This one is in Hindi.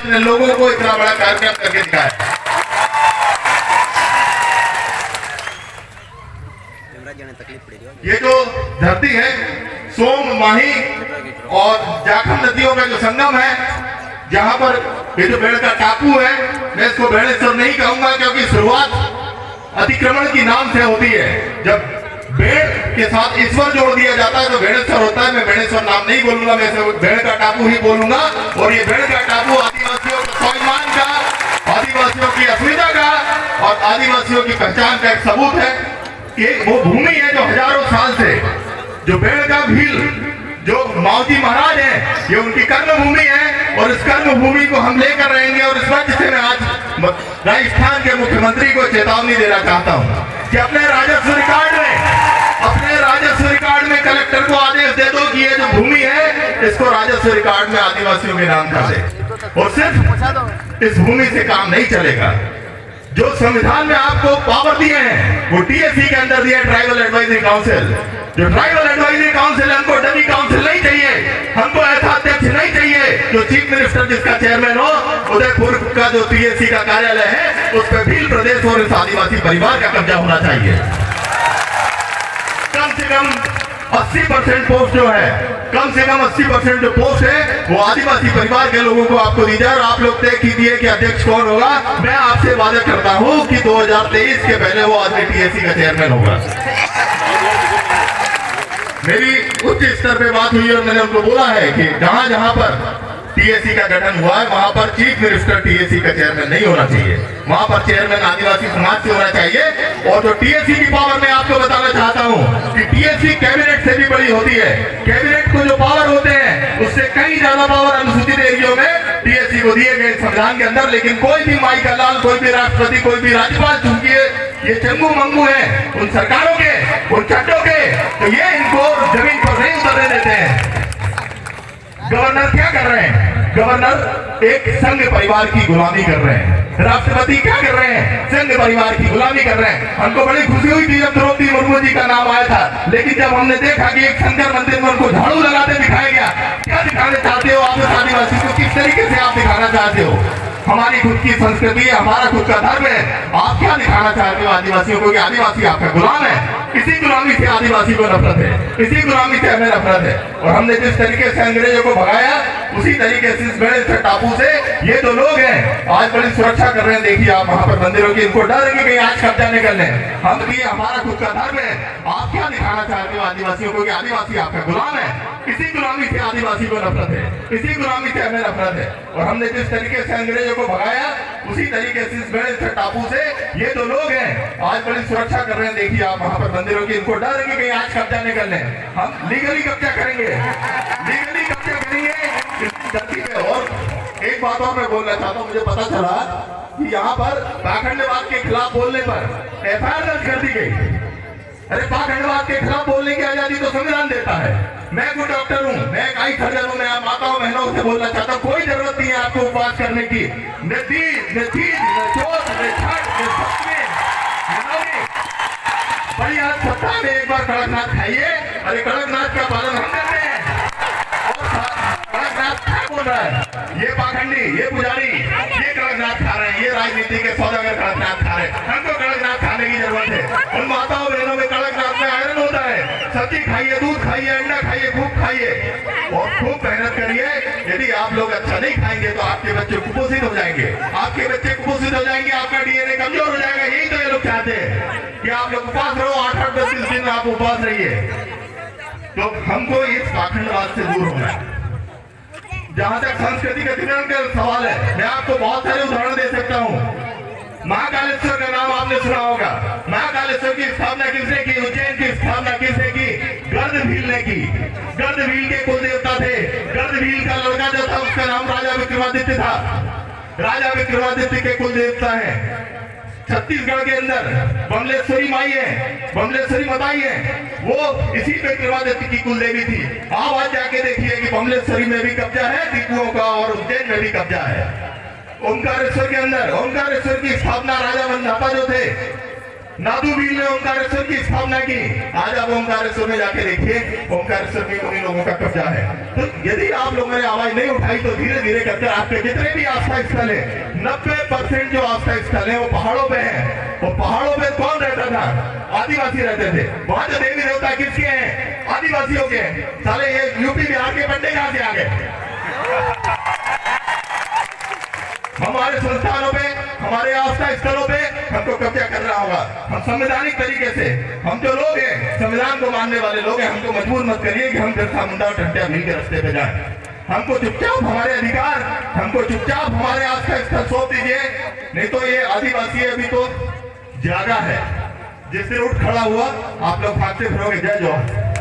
लोगों को इतना बड़ा कार्यक्रम करके दिखाया। ये जो धरती है, सोम, माही और जाखम नदियों का जो संगम है, जहां पर ये जो बेड़ का टापू है, मैं इसको बेड़ेश्वर नहीं कहूंगा क्योंकि शुरुआत अतिक्रमण की नाम से होती है। जब बेड़ के साथ ईश्वर जोड़ दिया जाता है तो बेड़ेश्वर होता है। मैं बेड़ेश्वर नाम नहीं बोलूंगा, मैं इसे बेड़ का टापू ही बोलूंगा। और ये बेड़ का टापू आदिवासियों के स्वाभिमान का, आदिवासियों की अस्मिता का और आदिवासियों की पहचान का एक सबूत है कि वो भूमि है जो हजारों साल से, जो बेड़ का भील, जो मावजी महाराज है, ये उनकी कर्म भूमि है और इस कर्म भूमि को हम लेकर रहेंगे। और इस वजह से मैं आज राजस्थान के मुख्यमंत्री को चेतावनी देना चाहता हूँ कि अपने राजस्व रिकॉर्ड में कलेक्टर को आदेश दे दो कि ये जो भूमि है इसको राजस्व रिकॉर्ड में आदिवासियों के नाम कर दे। और सिर्फ इस भूमि से काम नहीं चलेगा। जो संविधान में आपको पावर दिए हैं वो टीएससी के अंदर दिया, ट्राइबल एडवाइजरी काउंसिल। जो ट्राइबल एडवाइजरी काउंसिल, हमको डमी काउंसिल नहीं चाहिए, हमको ऐसा अध्यक्ष नहीं चाहिए जो चीफ मिनिस्टर जिसका चेयरमैन हो। उदयपुर का जो टीएससी का कार्यालय है उस पर भील प्रदेश और इस आदिवासी परिवार का कब्जा होना चाहिए। कम से कम 80% पोस्ट जो है, कम से कम 80% जो पोस्ट है वो आदिवासी परिवार के लोगों को आपको दी जाए। और आप लोग तय कीजिए कि अध्यक्ष कौन होगा। मैं आपसे वादा करता हूं कि 2023 के पहले वो आदमी टीएससी का चेयरमैन होगा। मेरी उच्च स्तर पे बात हुई और मैंने उनको बोला है कि जहां जहां पर टीएससी का गठन हुआ है वहां पर चीफ मिनिस्टर टीएससी का चेयरमैन नहीं होना चाहिए, वहां पर चेयरमैन आदिवासी समाज से होना चाहिए। और जो टीएससी की पावर मैं आपको बताना चाहता हूं कि टीएससी कैबिनेट से भी बड़ी होती है। कैबिनेट को जो पावर होते हैं उससे कई ज्यादा पावर अनुसूचित एरियो में टीएससी को दिए गए संविधान के अंदर। लेकिन कोई भी माई का लाल, कोई भी राष्ट्रपति, कोई भी राज्यपाल, चूंकि ये चंगू मंगू है उन सरकारों के, उन चट्टों के, तो ये इनको जमीन पर नहीं उतरने देते हैं। गवर्नर क्या कर रहे हैं? गवर्नर एक संघ परिवार की गुलामी कर रहे हैं। राष्ट्रपति क्या कर रहे हैं? संघ परिवार की गुलामी कर रहे हैं। हमको बड़ी खुशी हुई थी जब द्रौपदी मुर्मू जी का नाम आया था, लेकिन जब हमने देखा कि एक शंकर मंदिर में उनको झाड़ू लगाते दिखाया गया, क्या दिखाना चाहते हो आप इस आदिवासी को? किस तरीके से आप दिखाना चाहते हो? हमारी खुद की संस्कृति है, हमारा खुद का धर्म है, आप क्या दिखाना चाहते हो आदिवासियों को कि आदिवासी आपका गुलाम है? इसी गुलामी से आदिवासी को नफरत है, इसी गुलामी से हमें नफरत है। और हमने जिस तरीके से अंग्रेजों को भगाया उसी तरीके से इस बेड़ेश्वर टापू से ये तो लोग हैं आज बड़ी सुरक्षा कर रहे हैं। देखिए आप वहां पर मंदिरों की, इनको डर है कि कहीं आज कब्जा नहीं कर ले। हम ये हमारा खुद का धर्म है, आप क्या दिखाना चाहते हो आदिवासियों को कि आदिवासी आपका गुलाम है? इसी गुलामी से आदिवासी को नफरत है, इसी गुलामी से हमें नफरत है। और हमने जिस तरीके से अंग्रेजों को भगाया उसी तरीके से इस बेड़ेश्वर टापू से ये तो लोग हैं आज बड़ी सुरक्षा कर रहे हैं। देखिए आप वहां पर मंदिरों की, इनको डर है कि कहीं आज कब्जा नहीं कर ले। हम लीगली कब्जा करेंगे, लीगली कब्जा करेंगे इस धरती पे। और एक बात और मैं बोलना चाहता हूँ, मुझे पता चला कि यहाँ पर पाखंडवाद के खिलाफ बोलने पर एफआईआर दर्ज कर दी गई। अरे पाखंडवाद के खिलाफ बोलने की आजादी तो संविधान देता है। मैं कोई डॉक्टर हूँ, मैं कई सर्जन हूँ, मैं माताओं बहनों से बोलना चाहता हूँ, कोई जरूरत नहीं है आपको उपवास करने की। न तीज, न तीज, न चौथ, न छठ, न सप्तमी, बड़ी आज सप्ताह में एक बार कड़कनाथ खाइए। अरे कड़कनाथ का पालन हम करते हैं और कड़कनाथ खा बोल रहा है ये पाखंडी, ये पुजारी, ये कड़कनाथ खा रहे हैं, ये राजनीति के सौदागर कड़कनाथ खा रहे हैं। हमको कड़कनाथ खाने की जरूरत है। उन माताओं बहनों में कड़कनाथ में आयरन होता है। सब्जी खाइए, दूध खाइए, अंडा खाइए, खूब खाइए और खूब मेहनत करिए। यदि आप लोग अच्छा नहीं खाएंगे तो आपके बच्चे कुपोषित हो जाएंगे, आपके बच्चे कुपोषित हो जाएंगे, आपका डीएनए कमजोर हो जाएगा। यही तो ये लोग चाहते हैं कि आप लोग उपवास रहो, 8-8, 10-10 दिन आप उपवास रहिए। तो हमको इस पाखंडवाद से दूर होना है। जहां तक संस्कृति का तिरण का सवाल है, मैं आपको बहुत सारे उदाहरण दे सकता हूँ। महाकालेश्वर का नाम आपने सुना होगा। महाकालेश्वर की स्थापना किसने की? उज्जैन की स्थापना किसने की? गर्दभील ने की। गर्दभील के कुल देवता थे। गर्दभील का लड़का जो था उसका नाम राजा विक्रमादित्य था। राजा विक्रमादित्य के कुल देवता है। छत्तीसगढ़ के अंदर बमलेश्वरी माई है, बमलेश्वरी माताई है, वो इसी विक्रमादित्य की कुल देवी थी। आप आज जाके देखिए कि बमलेश्वरी में भी कब्जा है टीपुओं का और उज्जैन में भी कब्जा है। ओंकारेश्वर के अंदर, ओंकारेश्वर की स्थापना राजा मंधाता जो थे नादुबील ने ओंकारेश्वर की स्थापना की। आज आप ओंकारेश्वर में जाके देखिए, ओंकारेश्वर में उन्हीं लोगों का कब्जा है। तो यदि आप लोगों ने आवाज नहीं उठाई तो धीरे धीरे करके आपके जितने भी आस्था स्थल है, 90% जो आस्था स्थल है वो पहाड़ों पे है। वो पहाड़ों पे कौन रहता था? आदिवासी रहते थे। वहां जो देवी देवता किसके हैं? आदिवासियों के हैं। साले ये यूपी बिहार के पंडे कहां से आ गए? हमारे संस्थानों पे, हमारे आस्था स्थलों पे हमको कब्जा कर रहा होगा। हम संवैधानिक तरीके से, हम जो लोग हैं संविधान को मानने वाले लोग हैं, हमको मजबूर मत करिए कि हम बिरसा मुंडा और टंटिया भील के रास्ते पे जाएं। हमको चुपचाप हमारे अधिकार, हमको चुपचाप हमारे आस्था स्थल सौंप दीजिए, नहीं तो ये आदिवासी अभी तो जागा है। जिस दिन उठ खड़ा हुआ आप लोग भागते फिरोगे। जय जवान।